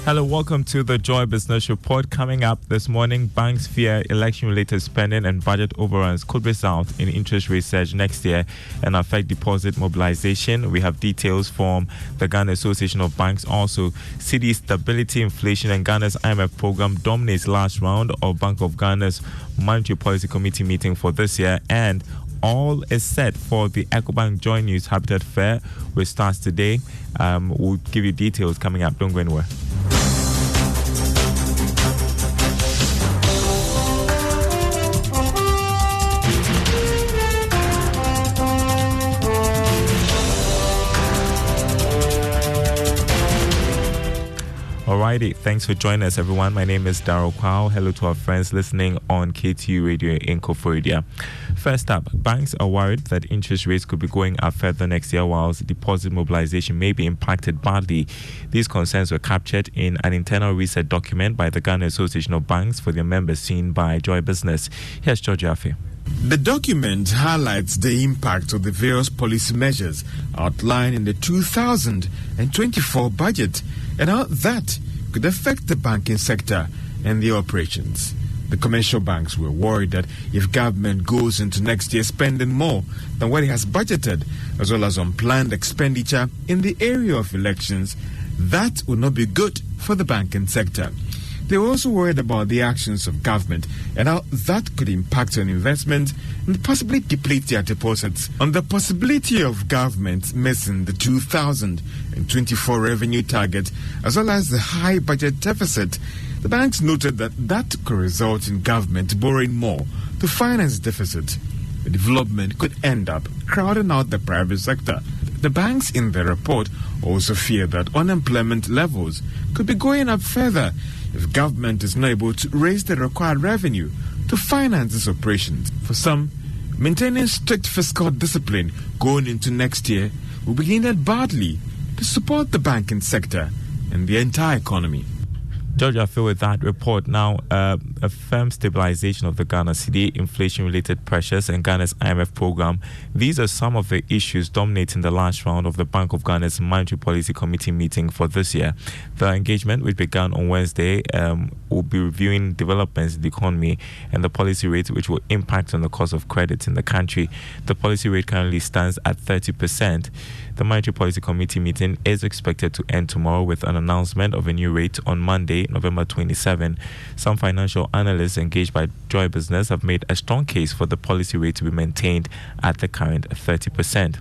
Hello, welcome to the Joy Business Report. Coming up this morning, banks fear election-related spending and budget overruns could result in interest rate surge next year and affect deposit mobilization. We have details from the Ghana Association of Banks. Also, cedi stability, inflation, and Ghana's IMF program dominates last round of Bank of Ghana's Monetary Policy Committee meeting for this year, and all is set for the EcoBank Joy News Habitat Fair, which starts today. We'll give you details coming up. Don't go anywhere. Alrighty, thanks for joining us, everyone. My name is Darryl Kwao. Hello to our friends listening on KTU Radio in Koforidua. First up, banks are worried that interest rates could be going up further next year, whilst deposit mobilization may be impacted badly. These concerns were captured in an internal research document by the Ghana Association of Banks for their members, seen by Joy Business. Here's George Afe. The document highlights the impact of the various policy measures outlined in the 2024 budget and how that could affect the banking sector and the operations. The commercial banks were worried that if government goes into next year spending more than what it has budgeted, as well as unplanned expenditure in the area of elections, that would not be good for the banking sector. They were also worried about the actions of government and how that could impact on investment and possibly deplete their deposits. On the possibility of government missing the 2024 revenue target, as well as the high budget deficit, the banks noted that could result in government borrowing more to finance deficit. The development could end up crowding out the private sector. The banks in the report also fear that unemployment levels could be going up further if government is not able to raise the required revenue to finance its operations. For some, maintaining strict fiscal discipline going into next year will be hindered badly to support the banking sector and the entire economy. George, I feel with that report now, a firm stabilization of the Ghana cedi, inflation-related pressures, and Ghana's IMF program. These are some of the issues dominating the last round of the Bank of Ghana's Monetary Policy Committee meeting for this year. The engagement, which began on Wednesday, will be reviewing developments in the economy and the policy rate, which will impact on the cost of credit in the country. The policy rate currently stands at 30%. The Monetary Policy Committee meeting is expected to end tomorrow with an announcement of a new rate on Monday, November 27. Some financial analysts engaged by Joy Business have made a strong case for the policy rate to be maintained at the current 30%.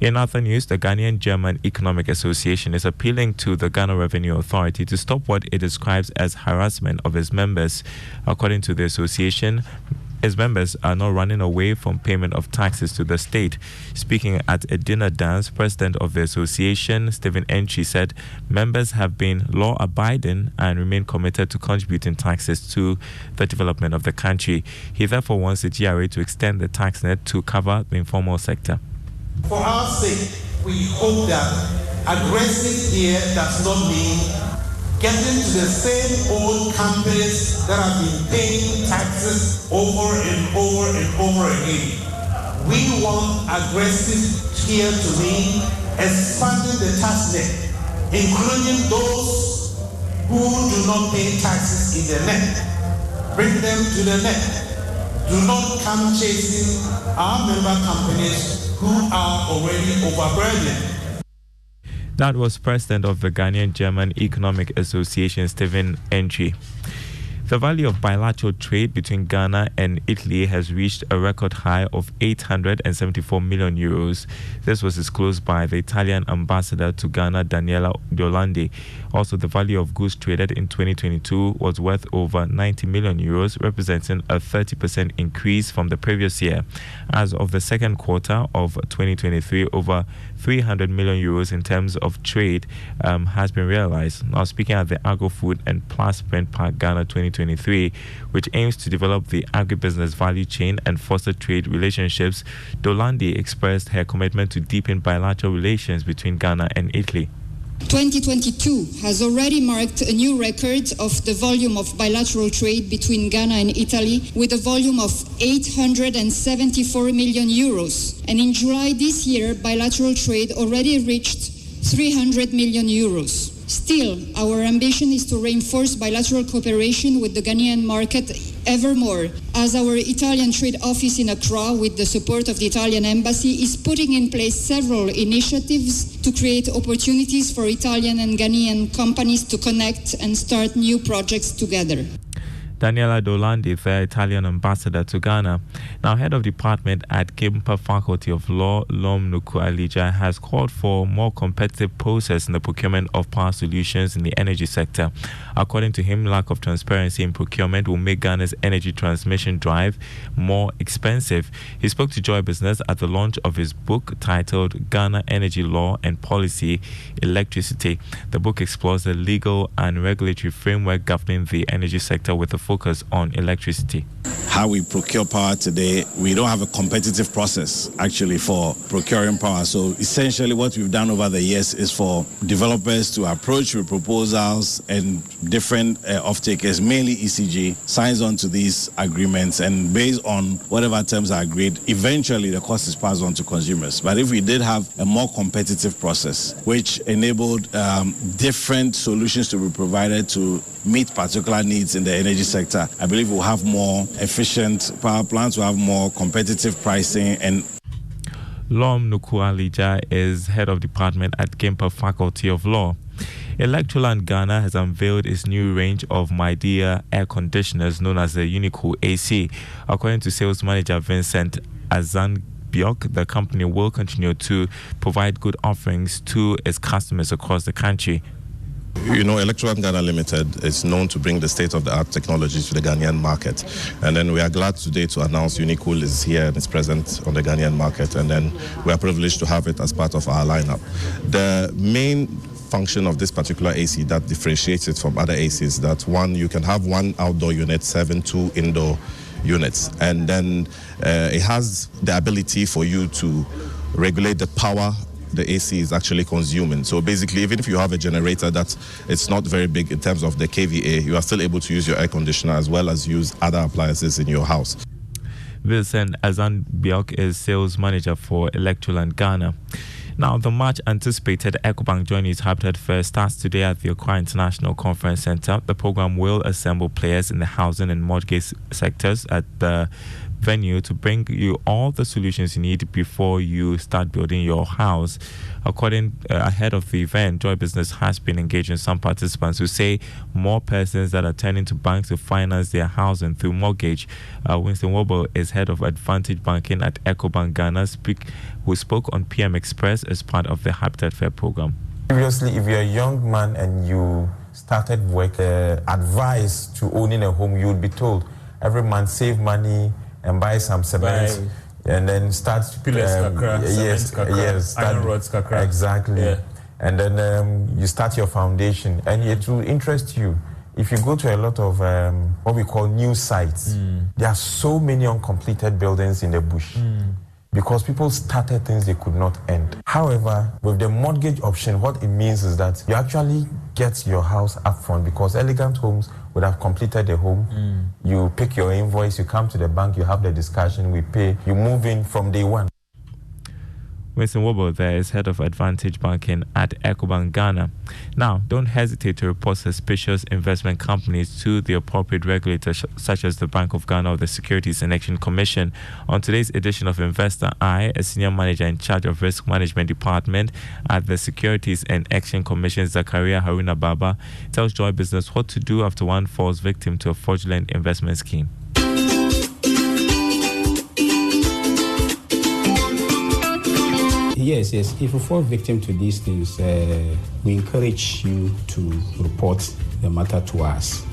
In other news, the Ghanaian German Economic Association is appealing to the Ghana Revenue Authority to stop what it describes as harassment of its members. According to the association, its members are not running away from payment of taxes to the state. Speaking at a dinner dance, President of the association, Stephen Entry, said members have been law-abiding and remain committed to contributing taxes to the development of the country. He therefore wants the GRA to extend the tax net to cover the informal sector. For our sake, we hope that aggressive here does not mean getting to the same old companies that have been paying taxes over and over and over again. We want aggressive here to mean expanding the tax net, including those who do not pay taxes in the net. Bring them to the net. Do not come chasing our member companies who are already overburdened. That was President of the Ghanaian German Economic Association, Stephen Entry. The value of bilateral trade between Ghana and Italy has reached a record high of 874 million euros. This was disclosed by the Italian ambassador to Ghana, Daniela Deolandi. Also, the value of goods traded in 2022 was worth over 90 million euros, representing a 30% increase from the previous year. As of the second quarter of 2023, over 300 million euros in terms of trade has been realized. Now, speaking at the Agro-Food and Plasprint Park Ghana 2023, which aims to develop the agribusiness value chain and foster trade relationships, Dolandi expressed her commitment to deepen bilateral relations between Ghana and Italy. 2022 has already marked a new record of the volume of bilateral trade between Ghana and Italy, with a volume of 874 million euros. And in July this year, bilateral trade already reached 300 million euros. Still, our ambition is to reinforce bilateral cooperation with the Ghanaian market ever more, as our Italian trade office in Accra, with the support of the Italian embassy, is putting in place several initiatives to create opportunities for Italian and Ghanaian companies to connect and start new projects together. Daniela Dolandi, the Italian ambassador to Ghana, now head of department at Gimpa Faculty of Law, Lom Nuku-Alija, has called for more competitive process in the procurement of power solutions in the energy sector. According to him, lack of transparency in procurement will make Ghana's energy transmission drive more expensive. He spoke to Joy Business at the launch of his book titled Ghana Energy Law and Policy, Electricity. The book explores the legal and regulatory framework governing the energy sector with a focus on electricity. How we procure power today, we don't have a competitive process actually for procuring power. So essentially what we've done over the years is for developers to approach with proposals, and different off-takers, mainly ECG, signs on to these agreements, and based on whatever terms are agreed, eventually the cost is passed on to consumers. But if we did have a more competitive process which enabled different solutions to be provided to meet particular needs in the energy sector, I believe we'll have more efficient power plants, we'll have more competitive pricing. And Lom Nuku-Alija is head of department at Gimpa Faculty of Law. Electroland Ghana has unveiled its new range of MyDear air conditioners known as the Unicool AC. According to sales manager Vincent Azan-Biok, the company will continue to provide good offerings to its customers across the country. You know, Electroland Ghana Limited is known to bring the state-of-the-art technologies to the Ghanaian market. And then we are glad today to announce Unicool is here and is present on the Ghanaian market. And then we are privileged to have it as part of our lineup. The main function of this particular AC that differentiates it from other ACs, that one, you can have one outdoor unit serving 2 indoor units. And then it has the ability for you to regulate the power the AC is actually consuming. So basically, even if you have a generator that it's not very big in terms of the kVA, you are still able to use your air conditioner as well as use other appliances in your house. Vincent Azan-Biok is sales manager for Electroland Ghana. Now, the much anticipated EcoBank Journeys Habitat Fair starts today at the Accra International Conference Center. The program will assemble players in the housing and mortgage sectors at the venue to bring you all the solutions you need before you start building your house. Ahead of the event, Joy Business has been engaging some participants who say more persons that are turning to banks to finance their housing through mortgage. Winston Wobo is head of Advantage Banking at EcoBank Ghana, who spoke on PM Express as part of the Habitat Fair program. Previously, if you're a young man and you started work, advice to owning a home, you would be told every month save money and buy some cement, and then start pillars, iron rods, exactly. Yeah. And then you start your foundation, and it will interest you. If you go to a lot of what we call new sites, there are so many uncompleted buildings in the bush because people started things they could not end. However, with the mortgage option, what it means is that you actually get your house up front, because Elegant Homes would have completed the home. You pick your invoice, you come to the bank, you have the discussion, we pay, you move in from day one. Winston Wobo there is head of Advantage Banking at EcoBank Ghana. Now, don't hesitate to report suspicious investment companies to the appropriate regulators such as the Bank of Ghana or the Securities and Exchange Commission. On today's edition of Investor Eye, a senior manager in charge of risk management department at the Securities and Exchange Commission, Zakaria Haruna Baba, tells Joy Business what to do after one falls victim to a fraudulent investment scheme. Yes. If you fall victim to these things, we encourage you to report the matter to us.